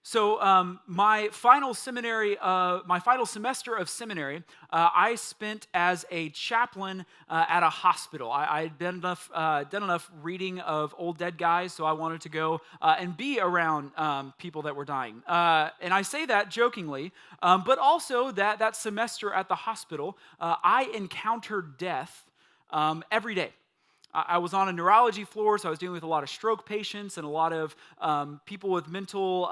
My final semester of seminary, I spent as a chaplain at a hospital. I'd done enough reading of old dead guys, so I wanted to go and be around people that were dying. And I say that jokingly, but also that semester at the hospital, I encountered death every day. I was on a neurology floor, so I was dealing with a lot of stroke patients and a lot of people with mental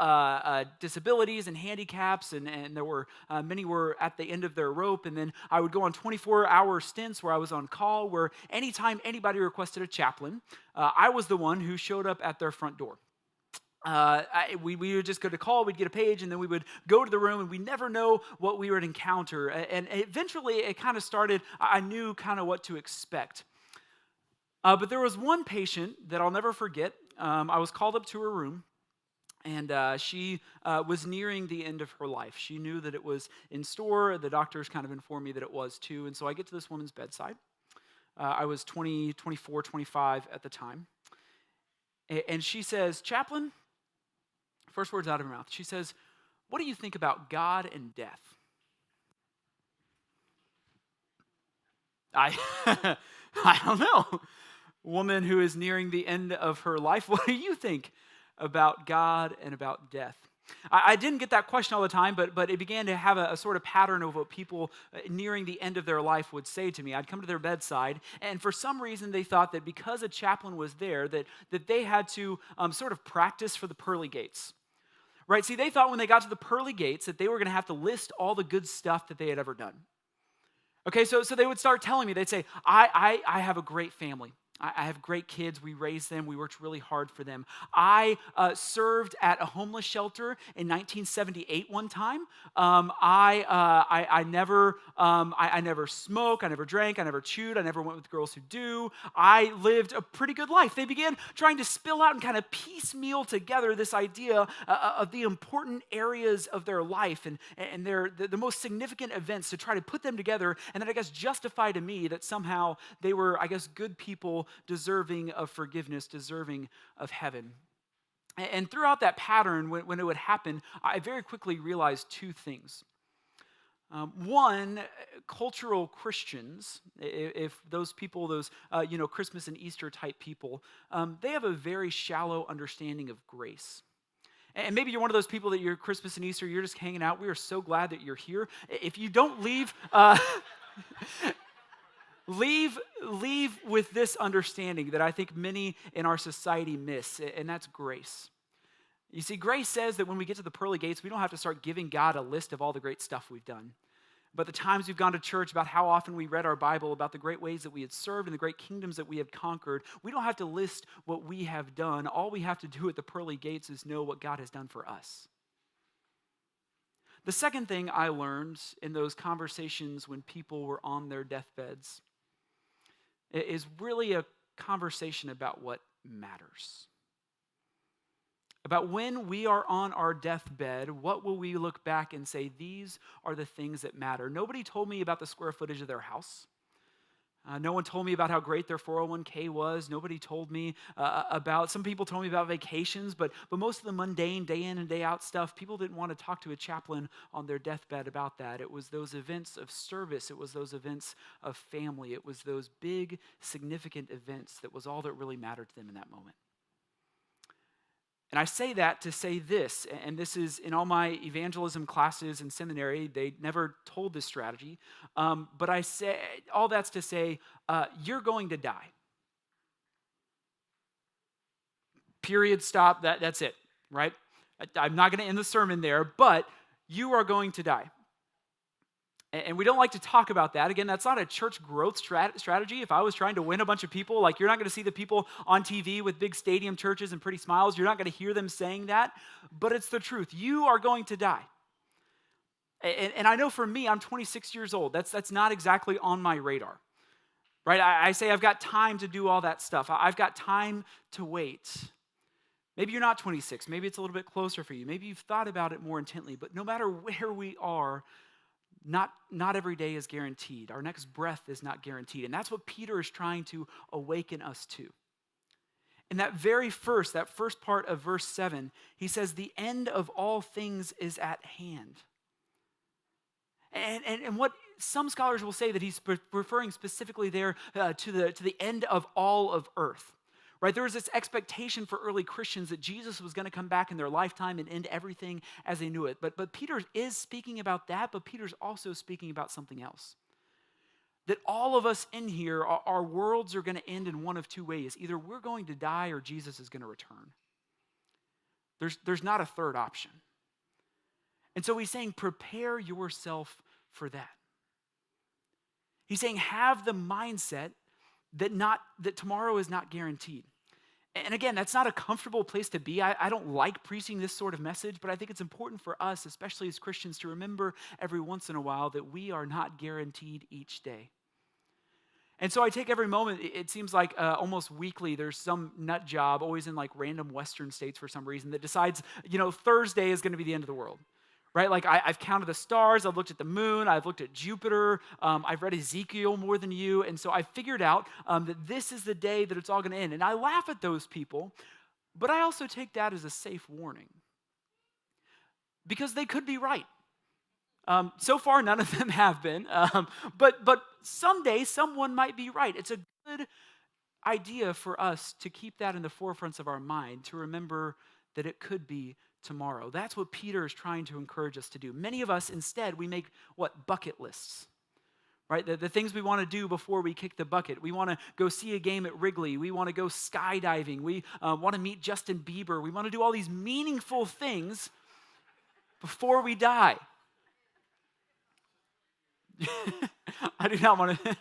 disabilities and handicaps, and there were many were at the end of their rope. And then I would go on 24-hour stints where I was on call, where anytime anybody requested a chaplain, I was the one who showed up at their front door. We would just go to call, we'd get a page, and then we would go to the room, and we never know what we would encounter. And eventually, it kind of started, I knew kind of what to expect. But there was one patient that I'll never forget. I was called up to her room, and she was nearing the end of her life. She knew that it was in store. The doctors kind of informed me that it was too. And so I get to this woman's bedside. I was 20, 24, 25 at the time. And she says, "Chaplain," first words out of her mouth, she says, "What do you think about God and death?" I, I don't know. Woman who is nearing the end of her life, what do you think about God and about death? I didn't get that question all the time, but it began to have a sort of pattern of what people nearing the end of their life would say to me. I'd come to their bedside, and for some reason they thought that because a chaplain was there, that they had to sort of practice for the pearly gates. Right? See, they thought when they got to the pearly gates that they were going to have to list all the good stuff that they had ever done. Okay, so they would start telling me, they'd say, I have a great family. I have great kids. We raised them. We worked really hard for them. I served at a homeless shelter in 1978 one time. I never smoked. I never drank. I never chewed. I never went with girls who do. I lived a pretty good life. They began trying to spill out and kind of piecemeal together this idea of the important areas of their life and the most significant events to try to put them together, and then I guess justify to me that somehow they were, I guess, good people deserving of forgiveness, deserving of heaven. And throughout that pattern, when it would happen, I very quickly realized two things. One, cultural Christians, if those people, those Christmas and Easter type people, they have a very shallow understanding of grace. And maybe you're one of those people that you're Christmas and Easter, you're just hanging out. We are so glad that you're here. If you don't leave, leave with this understanding that I think many in our society miss, and that's grace. You see, grace says that when we get to the pearly gates, we don't have to start giving God a list of all the great stuff we've done. But the times we've gone to church, about how often we read our Bible, about the great ways that we had served and the great kingdoms that we have conquered, we don't have to list what we have done. All we have to do at the pearly gates is know what God has done for us. The second thing I learned in those conversations when people were on their deathbeds is really a conversation about what matters. About when we are on our deathbed, what will we look back and say, these are the things that matter? Nobody told me about the square footage of their house. No one told me about how great their 401k was. Nobody told me some people told me about vacations, but most of the mundane day in and day out stuff, people didn't want to talk to a chaplain on their deathbed about that. It was those events of service. It was those events of family. It was those big, significant events that was all that really mattered to them in that moment. And I say that to say this, and this is in all my evangelism classes in seminary, they never told this strategy, but I say, all that's to say, you're going to die. Period, stop, that's it, right? I'm not going to end the sermon there, but you are going to die. And we don't like to talk about that. Again, that's not a church growth strategy. If I was trying to win a bunch of people, like you're not going to see the people on TV with big stadium churches and pretty smiles. You're not going to hear them saying that, but it's the truth. You are going to die. And I know for me, I'm 26 years old. That's not exactly on my radar, right? I say I've got time to do all that stuff. I've got time to wait. Maybe you're not 26. Maybe it's a little bit closer for you. Maybe you've thought about it more intently, but no matter where we are, not every day is guaranteed. Our next breath is not guaranteed. And that's what Peter is trying to awaken us to. In that first part of verse 7, he says, the end of all things is at hand. And what some scholars will say that he's referring specifically there to the end of all of earth. Right, there was this expectation for early Christians that Jesus was going to come back in their lifetime and end everything as they knew it. But Peter is speaking about that, but Peter's also speaking about something else. That all of us in here, our worlds are going to end in one of two ways. Either we're going to die or Jesus is going to return. There's not a third option. And so he's saying, prepare yourself for that. He's saying, have the mindset that tomorrow is not guaranteed. And again, that's not a comfortable place to be. I don't like preaching this sort of message, but I think it's important for us, especially as Christians, to remember every once in a while that we are not guaranteed each day. And so I take every moment, it seems like almost weekly, there's some nut job, always in like random Western states for some reason, that decides, Thursday is going to be the end of the world. Right? Like I've counted the stars, I've looked at the moon, I've looked at Jupiter, I've read Ezekiel more than you, and so I figured out that this is the day that it's all going to end. And I laugh at those people, but I also take that as a safe warning. Because they could be right. So far, none of them have been, but someday someone might be right. It's a good idea for us to keep that in the forefronts of our mind, to remember that it could be tomorrow. That's what Peter is trying to encourage us to do. Many of us, instead, we make bucket lists, right? The things we want to do before we kick the bucket. We want to go see a game at Wrigley. We want to go skydiving. We want to meet Justin Bieber. We want to do all these meaningful things before we die. I do not want to.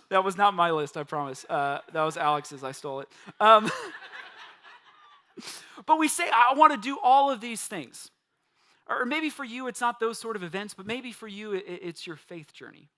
That was not my list, I promise. That was Alex's. I stole it. But we say, I want to do all of these things. Or maybe for you, it's not those sort of events, but maybe for you, it's your faith journey.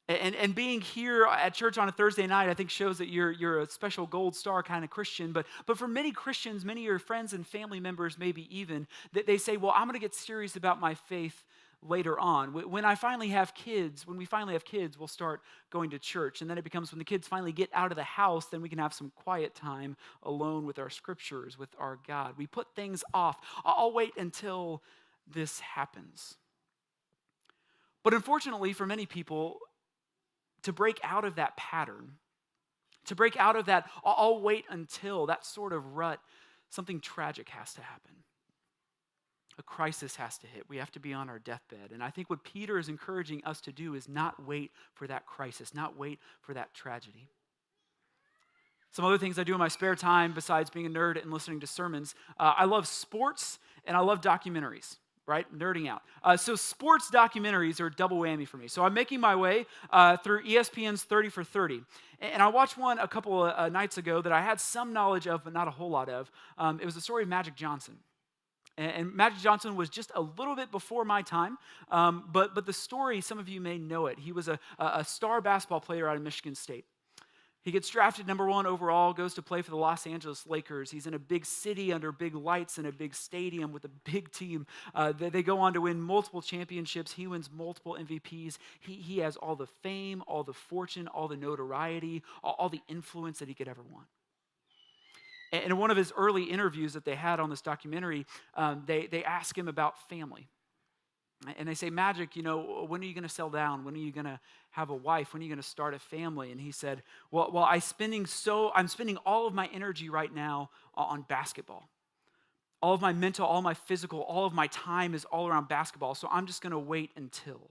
And being here at church on a Thursday night, I think shows that you're a special gold star kind of Christian. But for many Christians, many of your friends and family members, maybe even, that they say, well, I'm going to get serious about my faith later on. When we finally have kids, we'll start going to church. And then it becomes when the kids finally get out of the house, then we can have some quiet time alone with our scriptures, with our God. We put things off. I'll wait until this happens. But unfortunately, for many people, to break out of that pattern, to break out of that, I'll wait until, that sort of rut, something tragic has to happen. A crisis has to hit. We have to be on our deathbed. And I think what Peter is encouraging us to do is not wait for that crisis, not wait for that tragedy. Some other things I do in my spare time, besides being a nerd and listening to sermons, I love sports and I love documentaries, right? Nerding out. So sports documentaries are a double whammy for me. So I'm making my way through ESPN's 30 for 30. And I watched one a couple of nights ago that I had some knowledge of, but not a whole lot of. It was the story of Magic Johnson. And Magic Johnson was just a little bit before my time, but the story, some of you may know it. He was a star basketball player out of Michigan State. He gets drafted number 1 overall, goes to play for the Los Angeles Lakers. He's in a big city under big lights in a big stadium with a big team. They go on to win multiple championships. He wins multiple MVPs. He has all the fame, all the fortune, all the notoriety, all the influence that he could ever want. And in one of his early interviews that they had on this documentary, they ask him about family. And they say, Magic, when are you going to settle down? When are you going to have a wife? When are you going to start a family? And he said, well, I'm spending all of my energy right now on basketball. All of my mental, all of my physical, all of my time is all around basketball. So I'm just going to wait until.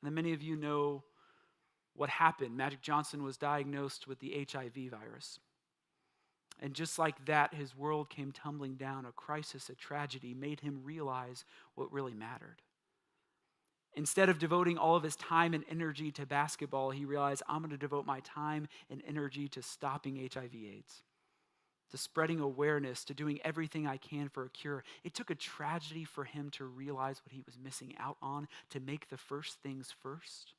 And then many of you know what happened. Magic Johnson was diagnosed with the HIV virus. And just like that, his world came tumbling down. A crisis, a tragedy made him realize what really mattered. Instead of devoting all of his time and energy to basketball, he realized, I'm going to devote my time and energy to stopping HIV/AIDS, to spreading awareness, to doing everything I can for a cure. It took a tragedy for him to realize what he was missing out on, to make the first things first.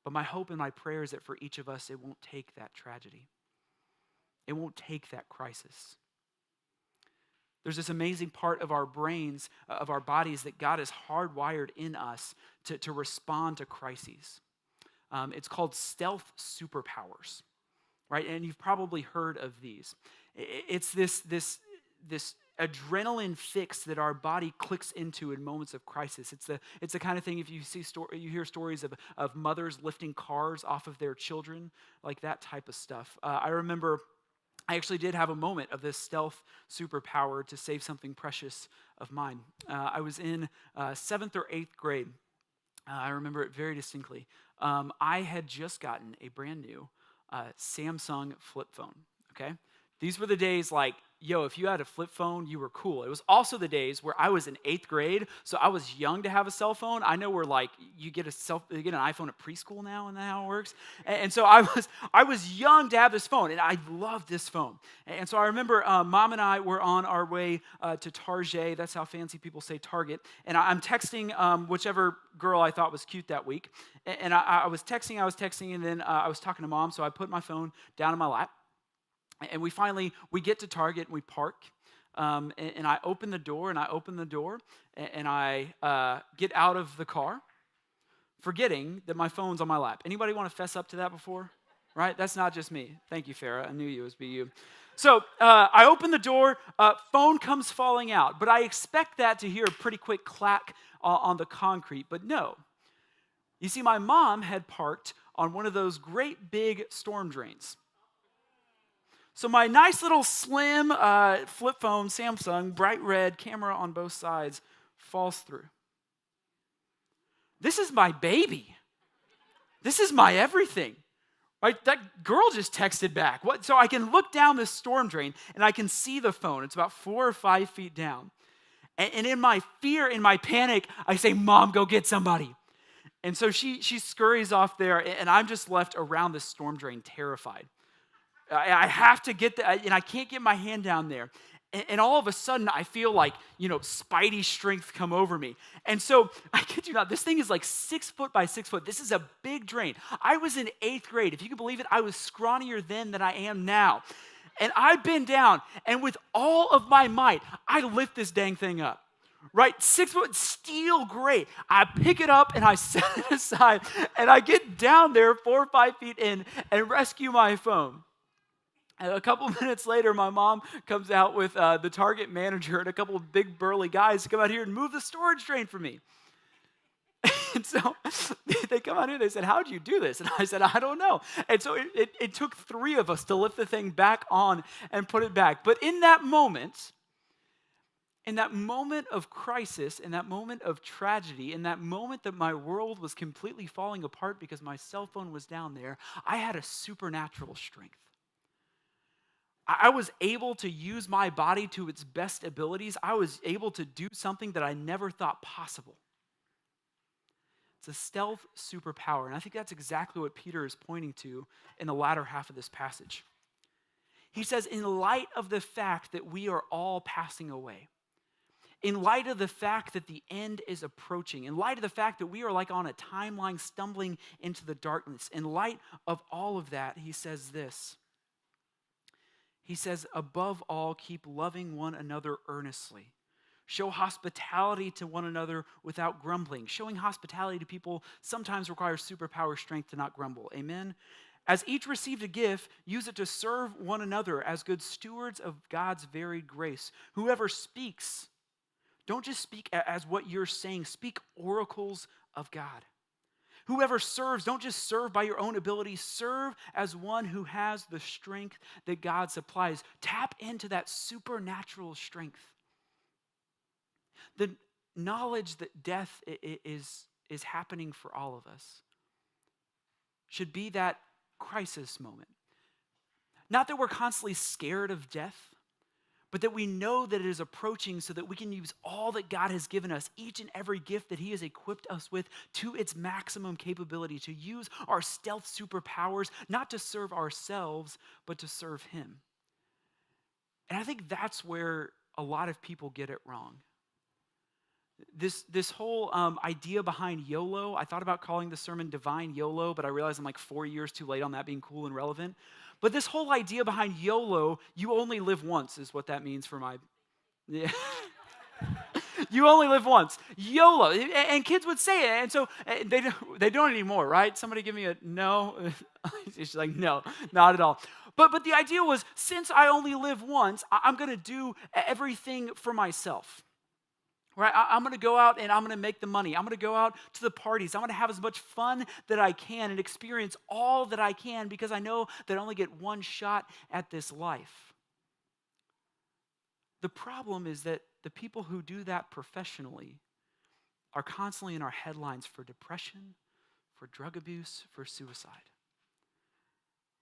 But my hope and my prayer is that for each of us, it won't take that tragedy. It won't take that crisis. There's this amazing part of our brains, of our bodies, that God has hardwired in us to respond to crises. It's called stealth superpowers, right? And you've probably heard of these. It's this adrenaline fix that our body clicks into in moments of crisis. It's the kind of thing, if you you hear stories of mothers lifting cars off of their children, like that type of stuff. I remember I actually did have a moment of this stealth superpower to save something precious of mine. I was in 7th or 8th grade. I remember it very distinctly. I had just gotten a brand new Samsung flip phone, okay? These were the days like, yo, if you had a flip phone, you were cool. It was also the days where I was in 8th grade, so I was young to have a cell phone. I know where like you get an iPhone at preschool now, and that's how it works. And so I was young to have this phone, and I loved this phone. And so I remember Mom and I were on our way to Target. That's how fancy people say Target. And I'm texting whichever girl I thought was cute that week. And I was texting, and then I was talking to Mom, so I put my phone down in my lap. And we get to Target and we park, and I open the door, and I get out of the car, forgetting that my phone's on my lap. Anybody want to fess up to that before? Right? That's not just me. Thank you, Farah. I knew you. It was you. So I open the door, phone comes falling out, but I expect that to hear a pretty quick clack on the concrete, but no. You see, my mom had parked on one of those great big storm drains. So my nice little slim flip phone, Samsung, bright red, camera on both sides, falls through. This is my baby. This is my everything. Right? That girl just texted back. So I can look down this storm drain, and I can see the phone. It's about 4 or 5 feet down. And in my fear, in my panic, I say, Mom, go get somebody. And so she scurries off there, and I'm just left around this storm drain terrified. I have to get and I can't get my hand down there. And all of a sudden, I feel like, Spidey strength come over me. And so, I kid you not, this thing is like 6 foot by 6 foot. This is a big drain. I was in 8th grade. If you can believe it, I was scrawnier then than I am now. And I bend down, and with all of my might, I lift this dang thing up. Right, 6 foot, steel gray. I pick it up and I set it aside, and I get down there 4 or 5 feet in and rescue my phone. And a couple minutes later, my mom comes out with the Target manager and a couple of big burly guys to come out here and move the storage drain for me. And so they come out here, they said, how'd you do this? And I said, I don't know. And so it took 3 of us to lift the thing back on and put it back. But in that moment of crisis, in that moment of tragedy, in that moment that my world was completely falling apart because my cell phone was down there, I had a supernatural strength. I was able to use my body to its best abilities. I was able to do something that I never thought possible. It's a stealth superpower, and I think that's exactly what Peter is pointing to in the latter half of this passage. He says, in light of the fact that we are all passing away, in light of the fact that the end is approaching, in light of the fact that we are like on a timeline stumbling into the darkness, in light of all of that, he says this. He says, above all, keep loving one another earnestly. Show hospitality to one another without grumbling. Showing hospitality to people sometimes requires superpower strength to not grumble. Amen? As each received a gift, use it to serve one another as good stewards of God's varied grace. Whoever speaks, don't just speak as what you're saying. Speak oracles of God. Whoever serves, don't just serve by your own ability. Serve as one who has the strength that God supplies. Tap into that supernatural strength. The knowledge that death is happening for all of us should be that crisis moment. Not that we're constantly scared of death, but that we know that it is approaching so that we can use all that God has given us, each and every gift that he has equipped us with to its maximum capability, to use our stealth superpowers, not to serve ourselves, but to serve him. And I think that's where a lot of people get it wrong. This whole idea behind YOLO, I thought about calling the sermon Divine YOLO, but I realized I'm like 4 years too late on that being cool and relevant. But this whole idea behind YOLO, you only live once, is what that means for my... Yeah. You only live once. YOLO. And kids would say it. And so they don't anymore, right? Somebody give me a no. She's like, no, not at all. But the idea was, since I only live once, I'm going to do everything for myself. Right? I'm going to go out and I'm going to make the money. I'm going to go out to the parties. I'm going to have as much fun that I can and experience all that I can because I know that I only get one shot at this life. The problem is that the people who do that professionally are constantly in our headlines for depression, for drug abuse, for suicide.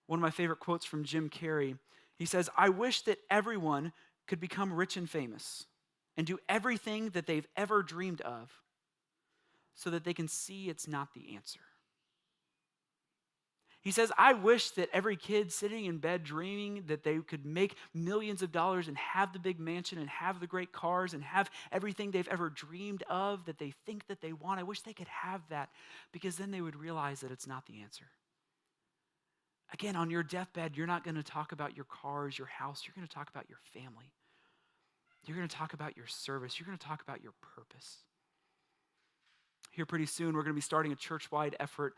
One of my favorite quotes from Jim Carrey, he says, "I wish that everyone could become rich and famous and do everything that they've ever dreamed of so that they can see it's not the answer." He says, "I wish that every kid sitting in bed dreaming that they could make millions of dollars and have the big mansion and have the great cars and have everything they've ever dreamed of that they think that they want. I wish they could have that because then they would realize that it's not the answer." Again, on your deathbed, you're not going to talk about your cars, your house. You're going to talk about your family. You're going to talk about your service. You're going to talk about your purpose. Here pretty soon, we're going to be starting a church-wide effort,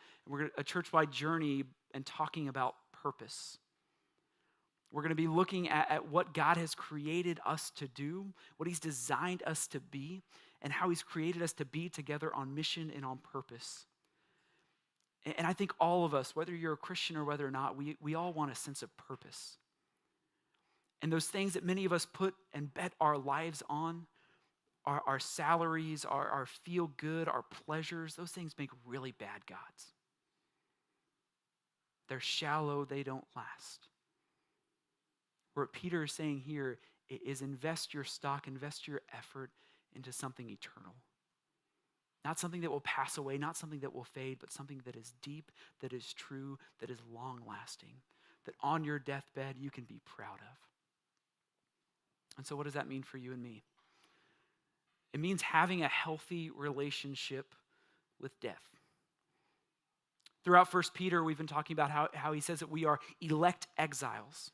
a church-wide journey and talking about purpose. We're going to be looking at what God has created us to do, what he's designed us to be, and how he's created us to be together on mission and on purpose. And I think all of us, whether you're a Christian or whether or not, we all want a sense of purpose. And those things that many of us put and bet our lives on, our salaries, our feel good, our pleasures, those things make really bad gods. They're shallow, they don't last. What Peter is saying here is invest your stock, invest your effort into something eternal. Not something that will pass away, not something that will fade, but something that is deep, that is true, that is long-lasting, that on your deathbed you can be proud of. And so what does that mean for you and me? It means having a healthy relationship with death. Throughout 1 Peter, we've been talking about how he says that we are elect exiles.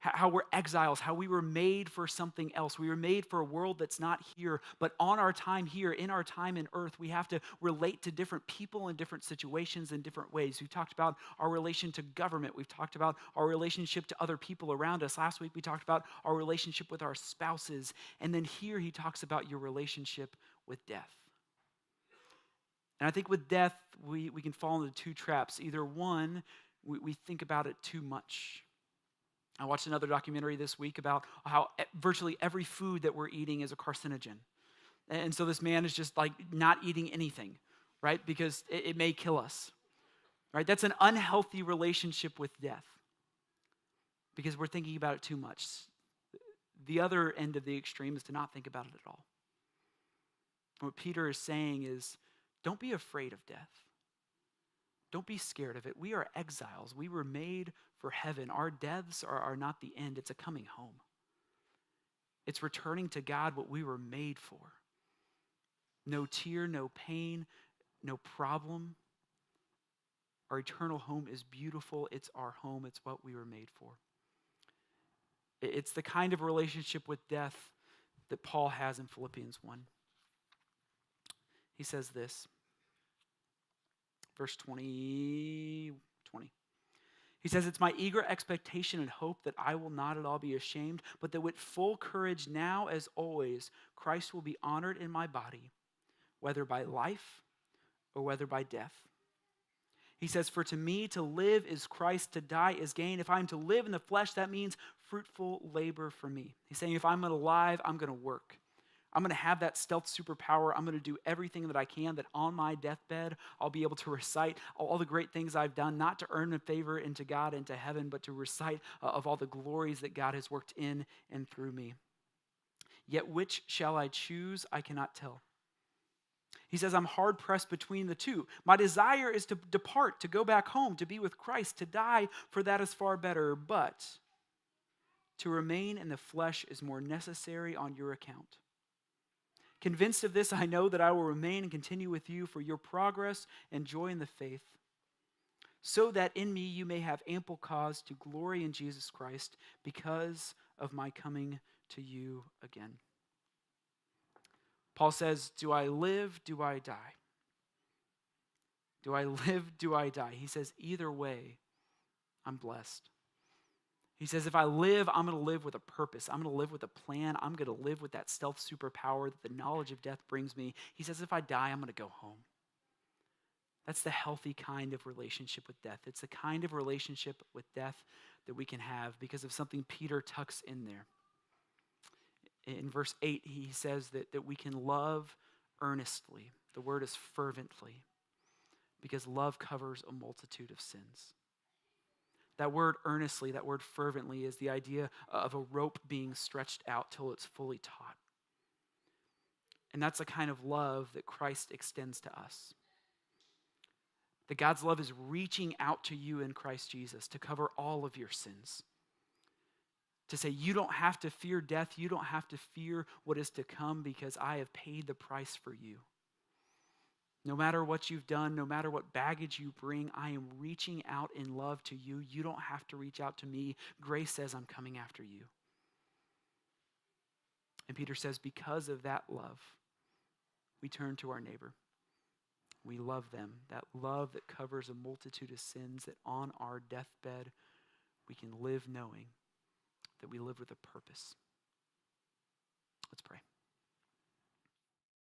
How we're exiles, how we were made for something else. We were made for a world that's not here, but on our time here, in our time in earth, we have to relate to different people in different situations in different ways. We've talked about our relation to government. We've talked about our relationship to other people around us. Last week, we talked about our relationship with our spouses. And then here, he talks about your relationship with death. And I think with death, we can fall into two traps. Either one, we think about it too much. I watched another documentary this week about how virtually every food that we're eating is a carcinogen. And so this man is just like not eating anything, right? Because it may kill us, right? That's an unhealthy relationship with death because we're thinking about it too much. The other end of the extreme is to not think about it at all. What Peter is saying is, don't be afraid of death. Don't be scared of it. We are exiles. We were made for heaven. Our deaths are not the end. It's a coming home. It's returning to God what we were made for. No tear, no pain, no problem. Our eternal home is beautiful. It's our home. It's what we were made for. It's the kind of relationship with death that Paul has in Philippians 1. He says this. Verse 20. He says, "It's my eager expectation and hope that I will not at all be ashamed, but that with full courage now as always, Christ will be honored in my body, whether by life or whether by death." He says, "For to me to live is Christ, to die is gain. If I'm to live in the flesh, that means fruitful labor for me." He's saying if I'm alive, I'm going to work. I'm going to have that stealth superpower. I'm going to do everything that I can that on my deathbed, I'll be able to recite all the great things I've done, not to earn a favor into God and to heaven, but to recite of all the glories that God has worked in and through me. "Yet which shall I choose? I cannot tell." He says, "I'm hard pressed between the two. My desire is to depart, to go back home, to be with Christ, to die, for that is far better. But to remain in the flesh is more necessary on your account. Convinced of this, I know that I will remain and continue with you for your progress and joy in the faith, so that in me you may have ample cause to glory in Jesus Christ because of my coming to you again." Paul says, do I live? Do I die? Do I live? Do I die? He says, either way, I'm blessed. He says, if I live, I'm going to live with a purpose. I'm going to live with a plan. I'm going to live with that stealth superpower that the knowledge of death brings me. He says, if I die, I'm going to go home. That's the healthy kind of relationship with death. It's the kind of relationship with death that we can have because of something Peter tucks in there. In verse 8, he says that we can love earnestly. The word is fervently, because love covers a multitude of sins. That word earnestly, that word fervently, is the idea of a rope being stretched out till it's fully taut. And that's the kind of love that Christ extends to us. That God's love is reaching out to you in Christ Jesus to cover all of your sins. To say, you don't have to fear death, you don't have to fear what is to come because I have paid the price for you. No matter what you've done, no matter what baggage you bring, I am reaching out in love to you. You don't have to reach out to me. Grace says I'm coming after you. And Peter says, because of that love, we turn to our neighbor. We love them. That love that covers a multitude of sins, that on our deathbed, we can live knowing that we live with a purpose. Let's pray.